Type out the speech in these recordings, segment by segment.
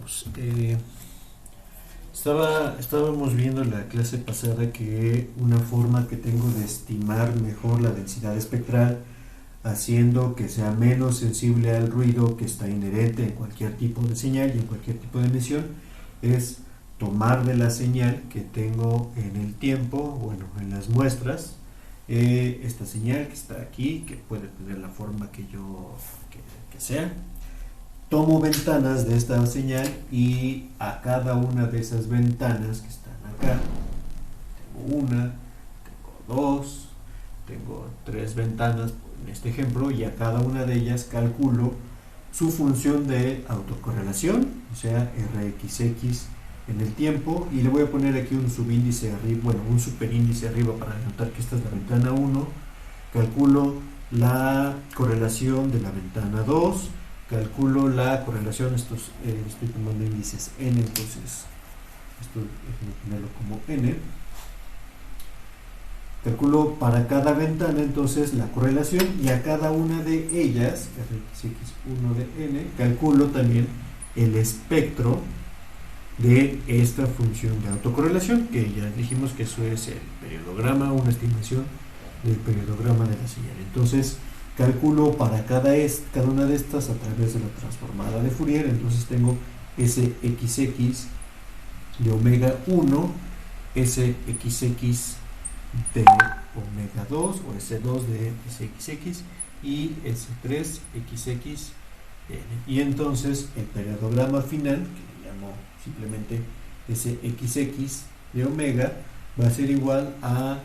chicos. Estábamos viendo en la clase pasada que una forma que tengo de estimar mejor la densidad espectral, haciendo que sea menos sensible al ruido que está inherente en cualquier tipo de señal y en cualquier tipo de emisión, es tomar de la señal que tengo en el tiempo, bueno, en las muestras, esta señal que está aquí, que puede tener la forma que sea. Tomo ventanas de esta señal y a cada una de esas ventanas que están acá, tengo una, tengo dos, tengo tres ventanas en este ejemplo, y a cada una de ellas calculo su función de autocorrelación, o sea, Rxx en el tiempo, y le voy a poner aquí un subíndice arriba, bueno, un superíndice arriba para denotar que esta es la ventana 1. Calculo la correlación de la ventana 2, calculo la correlación, estoy tomando índices n, entonces esto déjenme ponerlo como n. Calculo para cada ventana entonces la correlación, y a cada una de ellas, Rx1 de n, calculo también el espectro de esta función de autocorrelación, que ya dijimos que eso es el periodograma, una estimación del periodograma de la señal. Entonces calculo para cada una de estas a través de la transformada de Fourier. Entonces tengo Sxx de omega 1, Sxx de omega 2 o S2 de Sxx y S3xx n. Y entonces el periodograma final, que le llamo simplemente Sxx de omega, va a ser igual a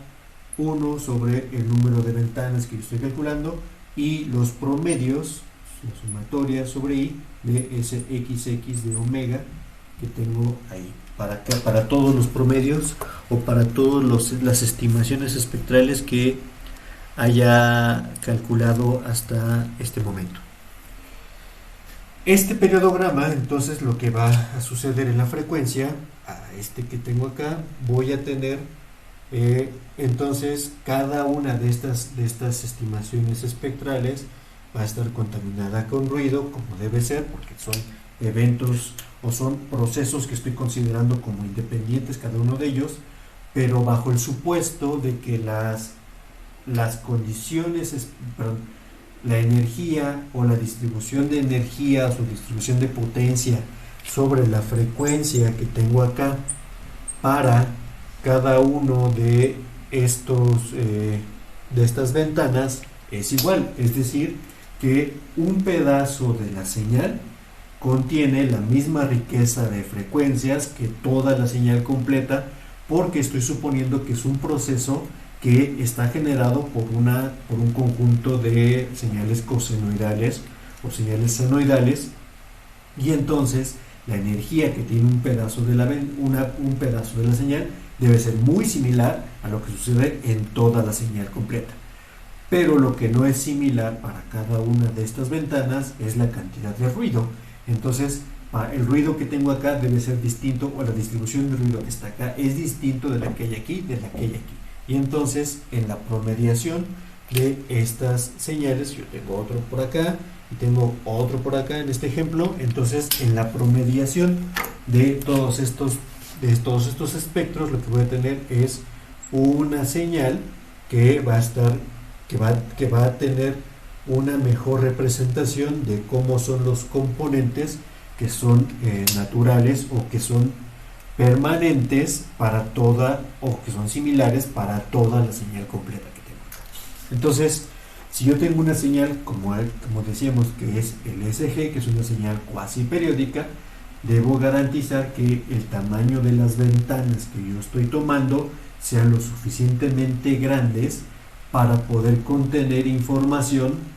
1 sobre el número de ventanas que yo estoy calculando y los promedios, la sumatoria sobre i de Sxx de omega que tengo ahí. Para todos los promedios o para todas las estimaciones espectrales que haya calculado hasta este momento. Este periodograma, entonces, lo que va a suceder en la frecuencia, a este que tengo acá, voy a tener entonces cada una de estas estimaciones espectrales va a estar contaminada con ruido, como debe ser, porque son eventos o son procesos que estoy considerando como independientes cada uno de ellos, pero bajo el supuesto de que las condiciones, la energía o la distribución de energía o su distribución de potencia sobre la frecuencia que tengo acá para cada uno de estas ventanas es igual, es decir, que un pedazo de la señal contiene la misma riqueza de frecuencias que toda la señal completa, porque estoy suponiendo que es un proceso que está generado por un conjunto de señales cosenoidales o señales senoidales, y entonces la energía que tiene un pedazo de la señal debe ser muy similar a lo que sucede en toda la señal completa. Pero lo que no es similar para cada una de estas ventanas es la cantidad de ruido. Entonces, el ruido que tengo acá debe ser distinto, o la distribución de ruido que está acá es distinto de la que hay aquí, de la que hay aquí. Y entonces, en la promediación de estas señales, yo tengo otro por acá y tengo otro por acá en este ejemplo. Entonces, en la promediación de todos estos espectros, lo que voy a tener es una señal que va a tener una mejor representación de cómo son los componentes que son naturales o que son permanentes para toda, o que son similares para toda la señal completa que tengo acá. Entonces, si yo tengo una señal como decíamos que es el SG, que es una señal cuasi periódica, debo garantizar que el tamaño de las ventanas que yo estoy tomando sean lo suficientemente grandes para poder contener información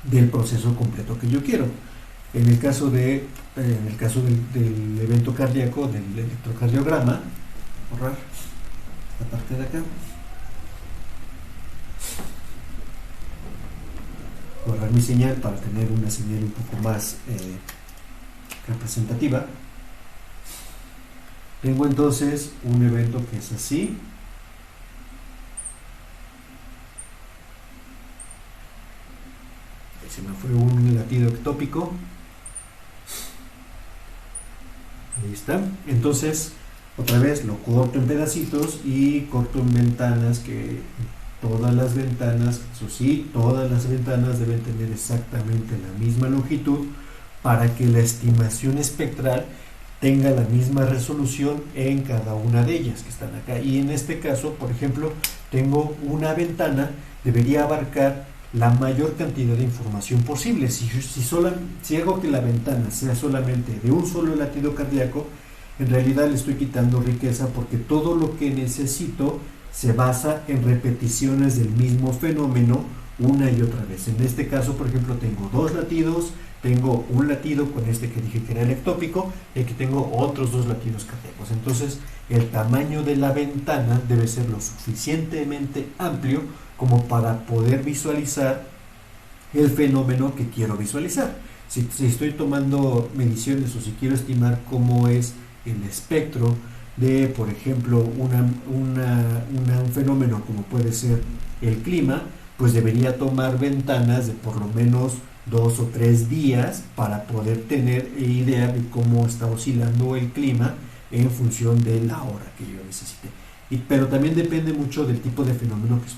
del proceso completo que yo quiero. En el caso del evento cardíaco, del electrocardiograma, borrar esta parte de acá, borrar mi señal para tener una señal un poco más representativa. Tengo entonces un evento que es así. Se me fue un latido ectópico. Ahí está. Entonces, otra vez lo corto en pedacitos y corto en ventanas, que todas las ventanas, eso sí, todas las ventanas deben tener exactamente la misma longitud para que la estimación espectral tenga la misma resolución en cada una de ellas que están acá. Y en este caso, por ejemplo, tengo una ventana, debería abarcar la mayor cantidad de información posible. Si hago que la ventana sea solamente de un solo latido cardíaco, en realidad le estoy quitando riqueza, porque todo lo que necesito se basa en repeticiones del mismo fenómeno una y otra vez. En este caso, por ejemplo, tengo dos latidos, tengo un latido con este que dije que era el ectópico, y aquí tengo otros dos latidos cardíacos. Entonces, el tamaño de la ventana debe ser lo suficientemente amplio como para poder visualizar el fenómeno que quiero visualizar. Si estoy tomando mediciones o si quiero estimar cómo es el espectro de, por ejemplo, un fenómeno como puede ser el clima, pues debería tomar ventanas de por lo menos 2 o 3 días para poder tener idea de cómo está oscilando el clima en función de la hora que yo necesite. Pero también depende mucho del tipo de fenómeno que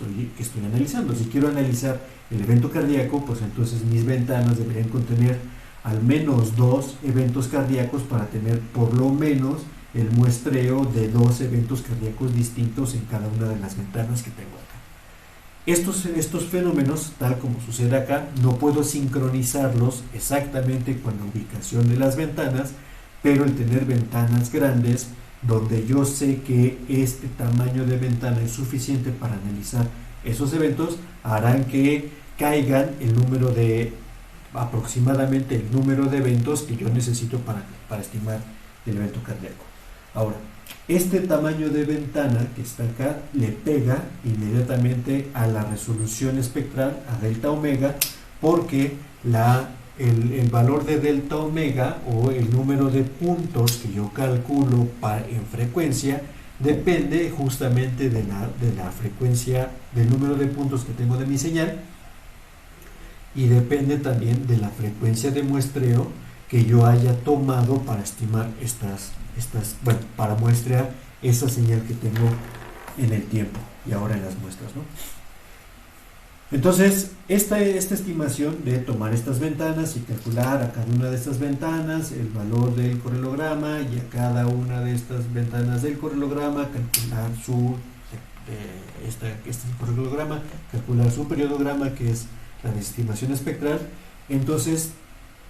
estoy analizando. Si quiero analizar el evento cardíaco, pues entonces mis ventanas deberían contener al menos 2 eventos cardíacos para tener por lo menos el muestreo de 2 eventos cardíacos distintos en cada una de las ventanas que tengo acá. Estos fenómenos, tal como sucede acá, no puedo sincronizarlos exactamente con la ubicación de las ventanas, pero el tener ventanas grandes, donde yo sé que este tamaño de ventana es suficiente para analizar esos eventos, harán que caigan aproximadamente el número de eventos que yo necesito para estimar el evento cardíaco. Ahora, este tamaño de ventana que está acá le pega inmediatamente a la resolución espectral, a delta omega, porque el valor de delta omega, o el número de puntos que yo calculo en frecuencia, depende justamente de la frecuencia, del número de puntos que tengo de mi señal, y depende también de la frecuencia de muestreo que yo haya tomado para estimar para muestrear esa señal que tengo en el tiempo y ahora en las muestras, ¿no? Entonces, esta estimación de tomar estas ventanas y calcular a cada una de estas ventanas el valor del correlograma, y a cada una de estas ventanas del correlograma calcular calcular su periodograma, que es la estimación espectral, entonces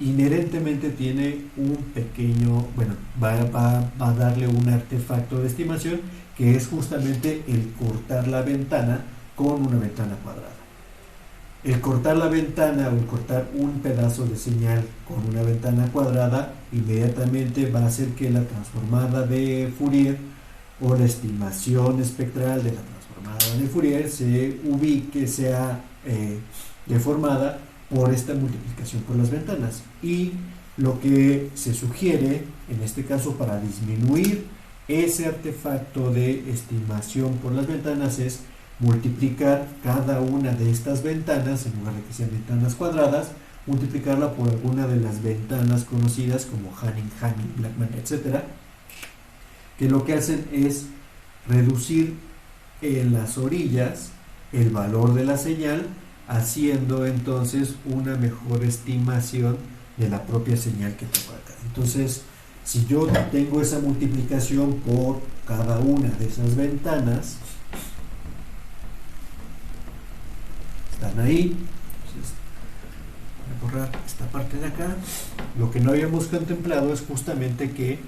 inherentemente tiene un pequeño, va a darle un artefacto de estimación, que es justamente el cortar la ventana con una ventana cuadrada. El cortar la ventana, o el cortar un pedazo de señal con una ventana cuadrada, inmediatamente va a hacer que la transformada de Fourier, o la estimación espectral de la transformada de Fourier, sea deformada por esta multiplicación por las ventanas. Y lo que se sugiere en este caso para disminuir ese artefacto de estimación por las ventanas es multiplicar cada una de estas ventanas, en lugar de que sean ventanas cuadradas, multiplicarla por alguna de las ventanas conocidas como Hanning, Blackman, etc., que lo que hacen es reducir en las orillas el valor de la señal, haciendo entonces una mejor estimación de la propia señal que tengo acá. Entonces, si yo tengo esa multiplicación por cada una de esas ventanas, están ahí. Entonces, voy a borrar esta parte de acá. Lo que no habíamos contemplado es justamente que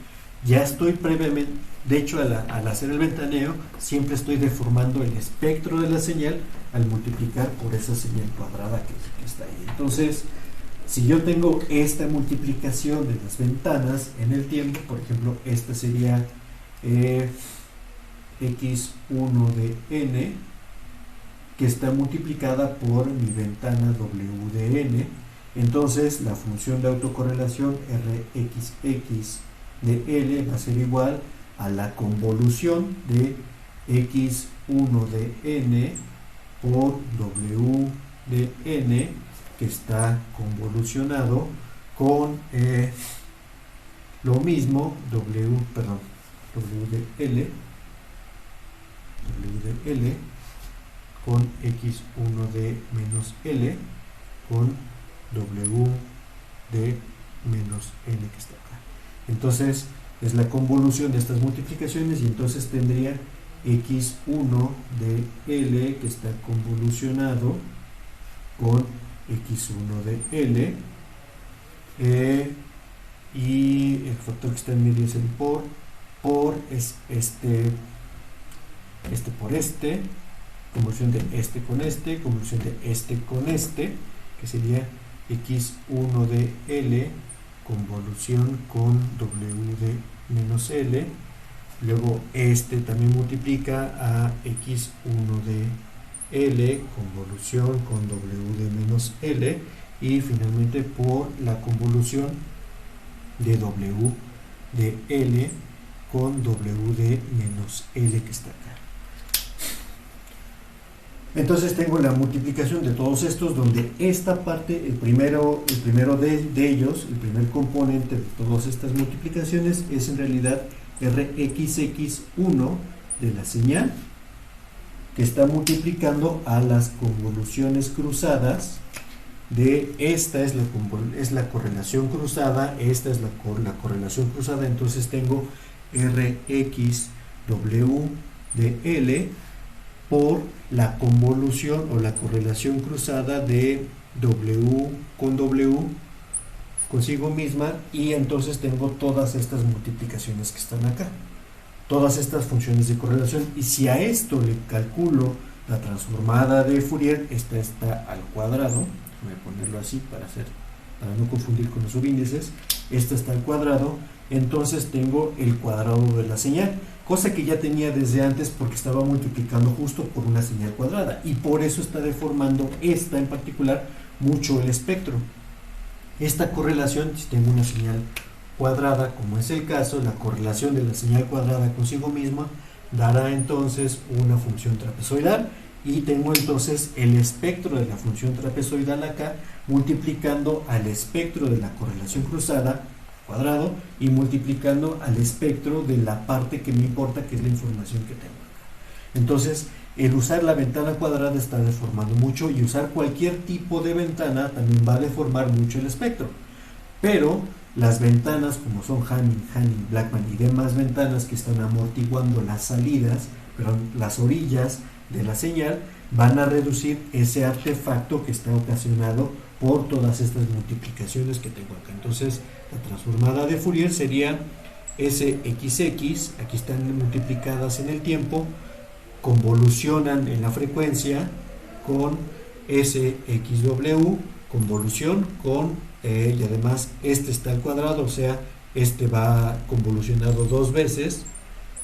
ya estoy previamente, de hecho al hacer el ventaneo, siempre estoy deformando el espectro de la señal al multiplicar por esa señal cuadrada que está ahí. Entonces, si yo tengo esta multiplicación de las ventanas en el tiempo, por ejemplo, esta sería x1 de n, que está multiplicada por mi ventana w de n, entonces la función de autocorrelación rxx de L va a ser igual a la convolución de x1 de n por w de n, que está convolucionado con Lo mismo W de L con X1 de menos L con W de menos L que está acá. Entonces es la convolución de estas multiplicaciones y entonces tendría X1 de L que está convolucionado con X1 de L y el factor que está en medio es el por es este por este, convolución de este con este, convolución de este con este, que sería X1 de L convolución con W de menos L. Luego este también multiplica a X1 de L convolución con W de menos L y finalmente por la convolución de W de L con W de menos L que está acá. Entonces tengo la multiplicación de todos estos donde esta parte, el primero de ellos, el primer componente de todas estas multiplicaciones es en realidad RXX1 de la señal que está multiplicando a las convoluciones cruzadas de esta es la correlación cruzada, esta es la correlación cruzada, entonces tengo RXW de L por la convolución o la correlación cruzada de W con W consigo misma y entonces tengo todas estas multiplicaciones que están acá, todas estas funciones de correlación y si a esto le calculo la transformada de Fourier, esta está al cuadrado, voy a ponerlo así para no confundir con los subíndices, esta está al cuadrado, entonces tengo el cuadrado de la señal, cosa que ya tenía desde antes porque estaba multiplicando justo por una señal cuadrada y por eso está deformando esta en particular mucho el espectro. Esta correlación, si tengo una señal cuadrada como es el caso, la correlación de la señal cuadrada consigo misma dará entonces una función trapezoidal y tengo entonces el espectro de la función trapezoidal acá multiplicando al espectro de la correlación cruzada cuadrado y multiplicando al espectro de la parte que me importa, que es la información que tengo acá. Entonces, el usar la ventana cuadrada está deformando mucho y usar cualquier tipo de ventana también va a deformar mucho el espectro. Pero las ventanas como son Hanning, Blackman y demás ventanas que están amortiguando las salidas, las orillas de la señal, van a reducir ese artefacto que está ocasionado por todas estas multiplicaciones que tengo acá. Entonces, la transformada de Fourier sería SXX, aquí están multiplicadas en el tiempo, convolucionan en la frecuencia con SXW, convolución con, y además este está al cuadrado, o sea, este va convolucionado dos veces,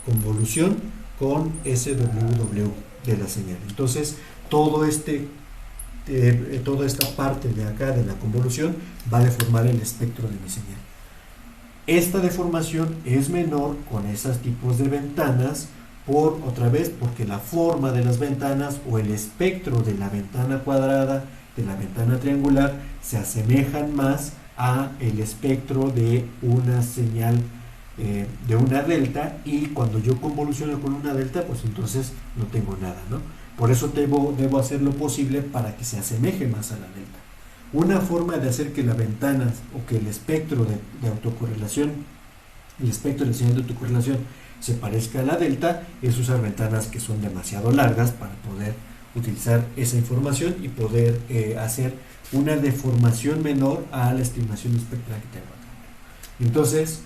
convolución con SWW de la señal. Entonces, toda esta parte de acá de la convolución va a deformar el espectro de mi señal. Esta deformación es menor con esos tipos de ventanas otra vez porque la forma de las ventanas o el espectro de la ventana cuadrada, de la ventana triangular se asemejan más a el espectro de una señal de una delta y cuando yo convoluciono con una delta pues entonces no tengo nada, ¿no? Por eso debo hacer lo posible para que se asemeje más a la delta. Una forma de hacer que la ventana o que el espectro de autocorrelación, el espectro de señal de autocorrelación se parezca a la delta es usar ventanas que son demasiado largas para poder utilizar esa información y poder hacer una deformación menor a la estimación espectral que tengo acá. Entonces,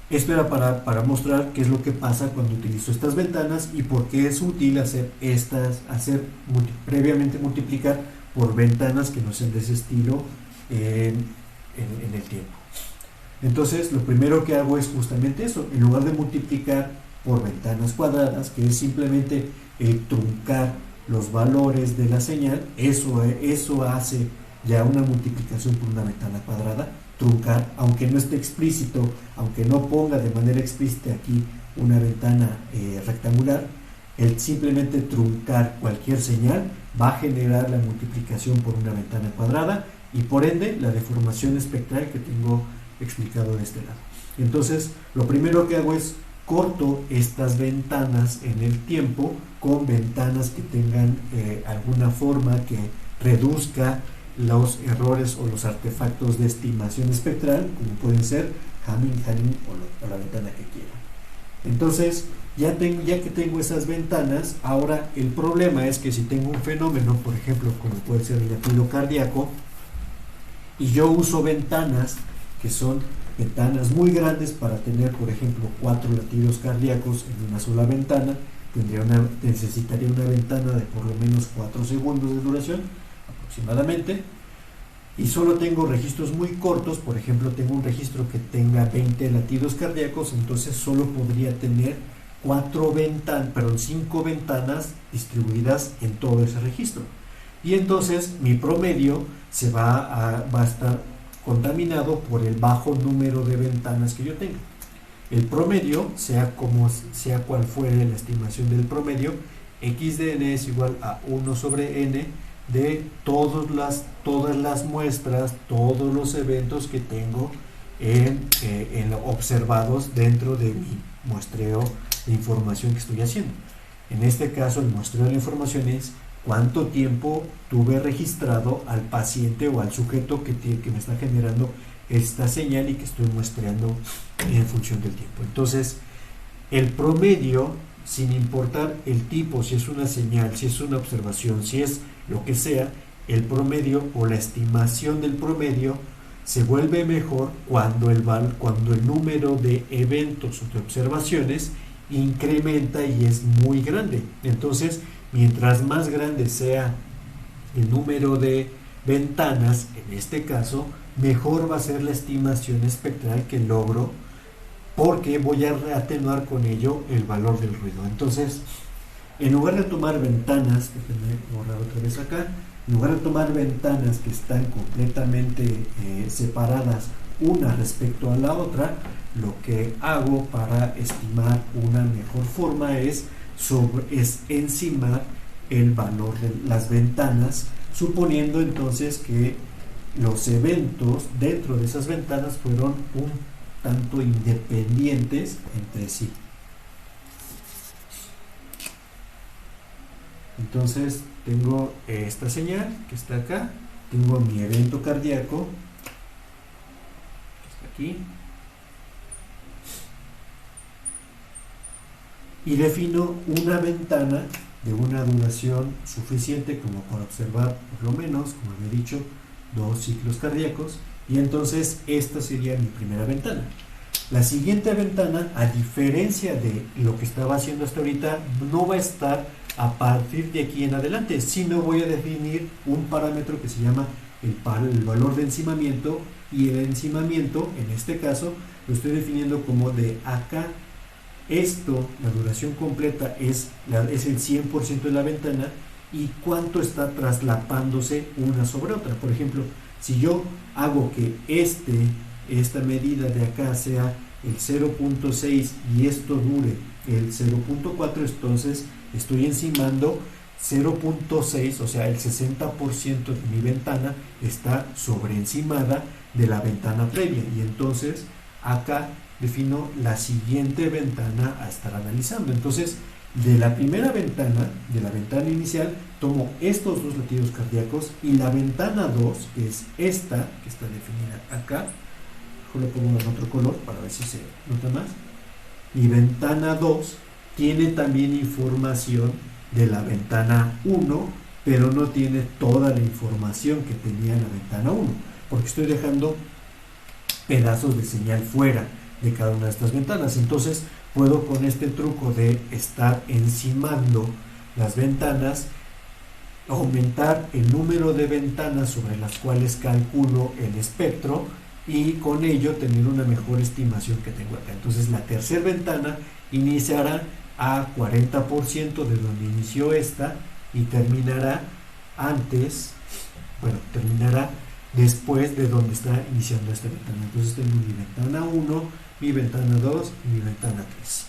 esto era para mostrar qué es lo que pasa cuando utilizo estas ventanas y por qué es útil previamente multiplicar por ventanas que no sean de ese estilo en el tiempo. Entonces, lo primero que hago es justamente eso, en lugar de multiplicar por ventanas cuadradas, que es simplemente truncar los valores de la señal, eso hace ya una multiplicación por una ventana cuadrada, truncar, aunque no esté explícito, aunque no ponga de manera explícita aquí una ventana rectangular, el simplemente truncar cualquier señal va a generar la multiplicación por una ventana cuadrada y por ende la deformación espectral que tengo explicado de este lado. Entonces, lo primero que hago es corto estas ventanas en el tiempo con ventanas que tengan alguna forma que reduzca los errores o los artefactos de estimación espectral, como pueden ser Hamming, Hanning o la ventana que quiera. Entonces, ya que tengo esas ventanas, ahora el problema es que si tengo un fenómeno, por ejemplo, como puede ser el latido cardíaco, y yo uso ventanas que son ventanas muy grandes para tener, por ejemplo, 4 latidos cardíacos en una sola ventana, necesitaría una ventana de por lo menos 4 segundos de duración aproximadamente, y solo tengo registros muy cortos. Por ejemplo, tengo un registro que tenga 20 latidos cardíacos, entonces solo podría tener 5 ventanas distribuidas en todo ese registro, y entonces mi promedio va a estar contaminado por el bajo número de ventanas que yo tenga. El promedio, sea cual fuere la estimación del promedio, x de n es igual a 1 sobre n de todas las muestras, todos los eventos que tengo observados dentro de mi muestreo de información que estoy haciendo. En este caso, el muestreo de la información es cuánto tiempo tuve registrado al paciente o al sujeto que me está generando esta señal y que estoy muestreando en función del tiempo. Entonces, el promedio, sin importar el tipo, si es una señal, si es una observación, si es lo que sea, el promedio o la estimación del promedio se vuelve mejor cuando el número de eventos o de observaciones incrementa y es muy grande. Entonces, mientras más grande sea el número de ventanas, en este caso, mejor va a ser la estimación espectral que logro, porque voy a atenuar con ello el valor del ruido. Entonces, en lugar de tomar ventanas, déjenme borrar otra vez acá, en lugar de tomar ventanas que están completamente separadas una respecto a la otra, lo que hago para estimar una mejor forma es encimar el valor de las ventanas, suponiendo entonces que los eventos dentro de esas ventanas fueron un tanto independientes entre sí. Entonces tengo esta señal que está acá, tengo mi evento cardíaco que está aquí, y defino una ventana de una duración suficiente como para observar por lo menos, como había dicho, 2 ciclos cardíacos, y entonces esta sería mi primera ventana. La siguiente ventana, a diferencia de lo que estaba haciendo hasta ahorita, no va a estar a partir de aquí en adelante, sino voy a definir un parámetro que se llama el valor de encimamiento, y el encimamiento, en este caso, lo estoy definiendo como de acá. Esto, la duración completa es el 100% de la ventana, y cuánto está traslapándose una sobre otra. Por ejemplo, si yo hago que esta medida de acá sea el 0.6 y esto dure el 0.4, entonces estoy encimando 0.6, o sea, el 60% de mi ventana está sobreencimada de la ventana previa, y entonces acá defino la siguiente ventana a estar analizando. Entonces, de la primera ventana, de la ventana inicial, tomo estos 2 latidos cardíacos, y la ventana 2, que es esta, que está definida acá, lo pongo en otro color para ver si se nota más. Mi ventana 2 tiene también información de la ventana 1, pero no tiene toda la información que tenía la ventana 1, porque estoy dejando pedazos de señal fuera de cada una de estas ventanas. Entonces puedo, con este truco de estar encimando las ventanas, aumentar el número de ventanas sobre las cuales calculo el espectro, y con ello tener una mejor estimación que tengo acá. Entonces la tercera ventana iniciará a 40% de donde inició esta, y terminará después de donde está iniciando esta ventana. Entonces tengo mi ventana 1, mi ventana 2 y mi ventana 3.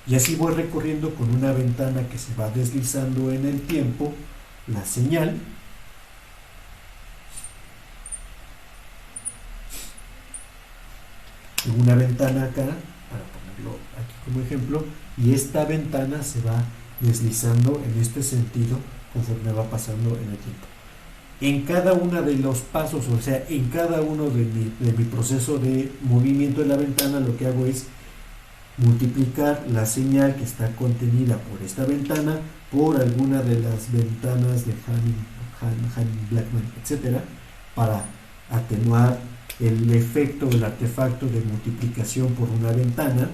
Y así voy recorriendo con una ventana que se va deslizando en el tiempo la señal. tengo una ventana acá, para ponerlo aquí como ejemplo, y esta ventana se va deslizando en este sentido conforme va pasando en el tiempo. En cada uno de los pasos, o sea, en cada uno de mi proceso de movimiento de la ventana, lo que hago es multiplicar la señal que está contenida por esta ventana por alguna de las ventanas de Hamming, Blackman, etcétera, para atenuar el efecto del artefacto de multiplicación por una ventana.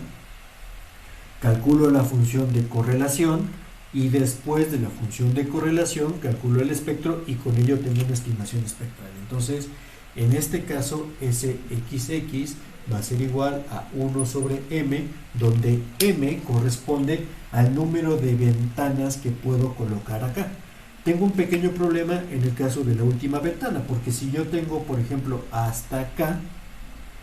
Calculo la función de correlación y después de la función de correlación calculo el espectro y con ello tengo una estimación espectral. Entonces, en este caso, Sxx va a ser igual a 1 sobre m, donde m corresponde al número de ventanas que puedo colocar acá. Tengo un pequeño problema en el caso de la última ventana, porque si yo tengo, por ejemplo, hasta acá,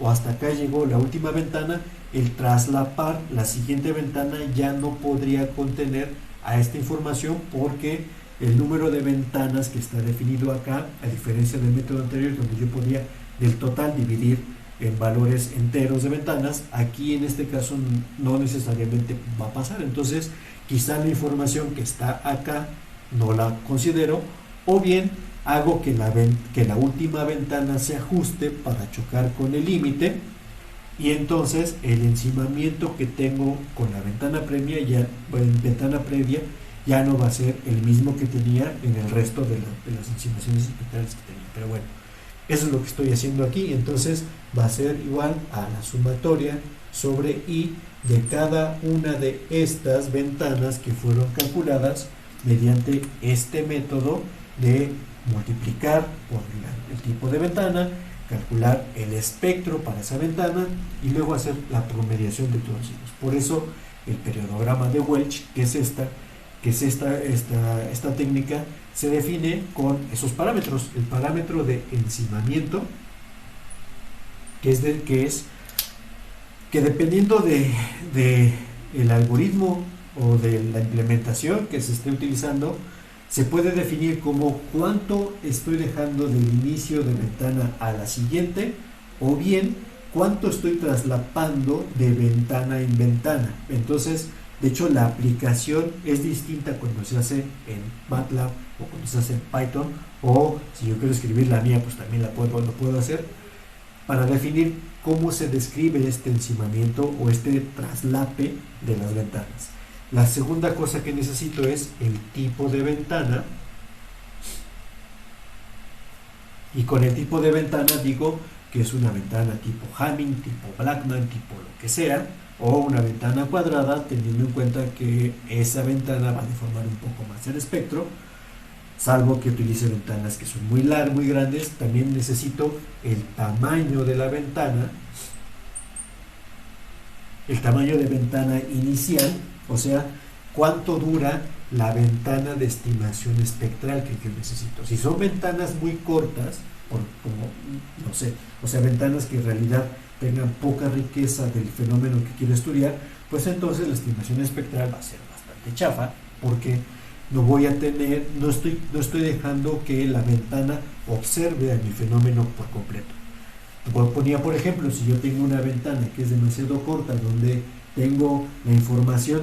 o hasta acá llegó la última ventana, el traslapar la siguiente ventana ya no podría contener a esta información, porque el número de ventanas que está definido acá, a diferencia del método anterior donde yo podía del total dividir en valores enteros de ventanas, aquí en este caso no necesariamente va a pasar. Entonces quizá la información que está acá no la considero, o bien hago que la última ventana se ajuste para chocar con el límite, y entonces el encimamiento que tengo con la ventana previa ya no va a ser el mismo que tenía en el resto de las encimaciones espectrales que tenía. Pero bueno, eso es lo que estoy haciendo aquí. Entonces va a ser igual a la sumatoria sobre I de cada una de estas ventanas que fueron calculadas mediante este método de multiplicar por el tipo de ventana, calcular el espectro para esa ventana y luego hacer la promediación de todos ellos. Por eso el periodograma de Welch, que es esta técnica, se define con esos parámetros. El parámetro de encimamiento, que dependiendo de el algoritmo o de la implementación que se esté utilizando, se puede definir como cuánto estoy dejando del inicio de ventana a la siguiente, o bien cuánto estoy traslapando de ventana en ventana. Entonces, de hecho, la aplicación es distinta cuando se hace en MATLAB o cuando se hace en Python, o si yo quiero escribir la mía, pues también lo puedo hacer, para definir cómo se describe este encimamiento o este traslape de las ventanas. La segunda cosa que necesito es el tipo de ventana, y con el tipo de ventana digo que es una ventana tipo Hamming, tipo Blackman, tipo lo que sea, o una ventana cuadrada, teniendo en cuenta que esa ventana va a deformar un poco más el espectro, salvo que utilice ventanas que son muy grandes. También necesito el tamaño de la ventana, el tamaño de ventana inicial, o sea, cuánto dura la ventana de estimación espectral que yo necesito. Si son ventanas muy cortas, no sé, o sea, ventanas que en realidad tengan poca riqueza del fenómeno que quiero estudiar, pues entonces la estimación espectral va a ser bastante chafa, porque no estoy dejando que la ventana observe a mi fenómeno por completo. Ponía, por ejemplo, si yo tengo una ventana que es demasiado corta, donde tengo la información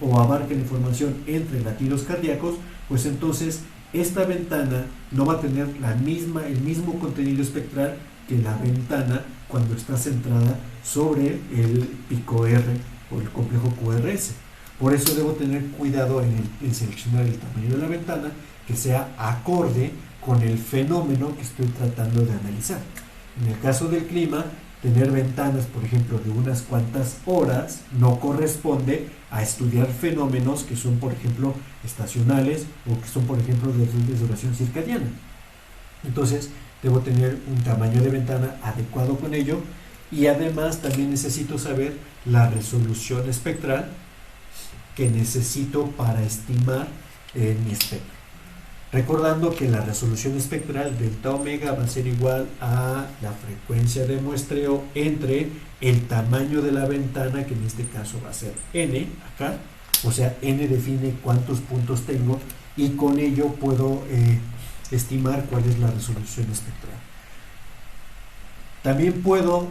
o abarca la información entre latidos cardíacos, pues entonces esta ventana no va a tener el mismo contenido espectral que la ventana cuando está centrada sobre el pico R o el complejo QRS. Por eso debo tener cuidado en seleccionar el tamaño de la ventana que sea acorde con el fenómeno que estoy tratando de analizar. En el caso del clima, tener ventanas, por ejemplo, de unas cuantas horas no corresponde a estudiar fenómenos que son, por ejemplo, estacionales o que son, por ejemplo, de duración circadiana. Entonces, debo tener un tamaño de ventana adecuado con ello, y además también necesito saber la resolución espectral que necesito para estimar mi espectro. Recordando que la resolución espectral delta omega va a ser igual a la frecuencia de muestreo entre el tamaño de la ventana, que en este caso va a ser n acá, o sea, n define cuántos puntos tengo, y con ello puedo estimar cuál es la resolución espectral. También puedo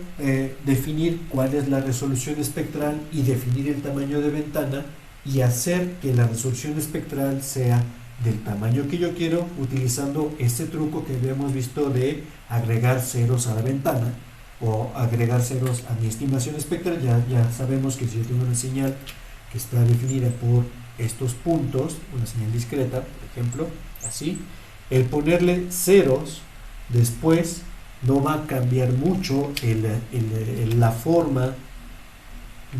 definir cuál es la resolución espectral y definir el tamaño de ventana y hacer que la resolución espectral sea del tamaño que yo quiero, utilizando este truco que habíamos visto de agregar ceros a la ventana o agregar ceros a mi estimación espectral. Ya sabemos que si yo tengo una señal que está definida por estos puntos, una señal discreta, por ejemplo, así, el ponerle ceros después no va a cambiar mucho la forma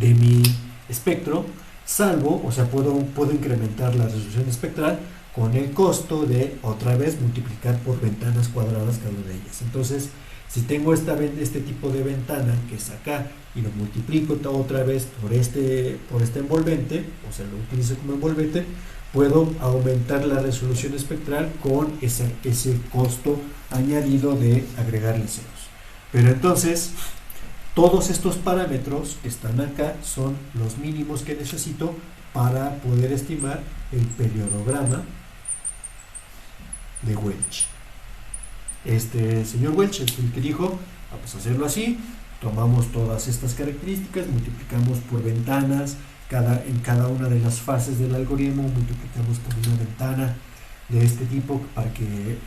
de mi espectro, salvo, o sea, puedo incrementar la resolución espectral con el costo de otra vez multiplicar por ventanas cuadradas cada una de ellas. Entonces, si tengo este tipo de ventana que es acá y lo multiplico otra vez por este envolvente, o sea, lo utilizo como envolvente, puedo aumentar la resolución espectral con ese costo añadido de agregarle ceros. Pero entonces, todos estos parámetros que están acá son los mínimos que necesito para poder estimar el periodograma de Welch. Este señor Welch es el que dijo, vamos a hacerlo así, tomamos todas estas características, multiplicamos por ventanas, en cada una de las fases del algoritmo multiplicamos por una ventana de este tipo para que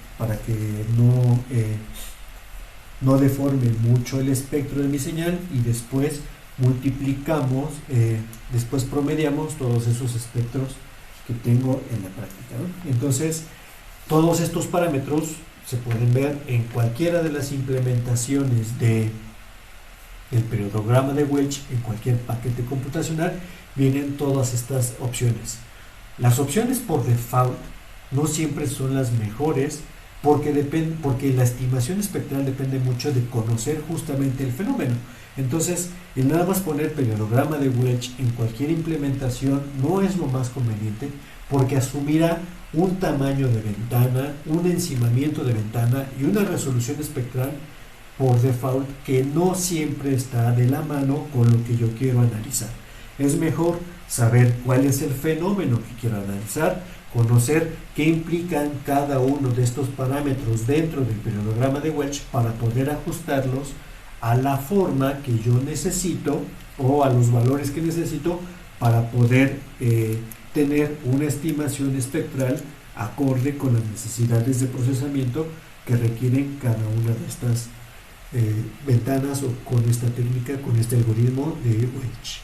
no deforme mucho el espectro de mi señal, y después multiplicamos, después promediamos todos esos espectros que tengo en la práctica, ¿no? Entonces, todos estos parámetros se pueden ver en cualquiera de las implementaciones del periodograma de Welch, en cualquier paquete computacional, vienen todas estas opciones. Las opciones por default no siempre son las mejores porque la estimación espectral depende mucho de conocer justamente el fenómeno. Entonces, el nada más poner periodograma de Welch en cualquier implementación no es lo más conveniente, porque asumirá un tamaño de ventana, un encimamiento de ventana y una resolución espectral por default que no siempre está de la mano con lo que yo quiero analizar. Es mejor saber cuál es el fenómeno que quiero analizar, conocer qué implican cada uno de estos parámetros dentro del periodograma de Welch para poder ajustarlos a la forma que yo necesito o a los valores que necesito para poder tener una estimación espectral acorde con las necesidades de procesamiento que requieren cada una de estas ventanas, o con esta técnica, con este algoritmo de Welch.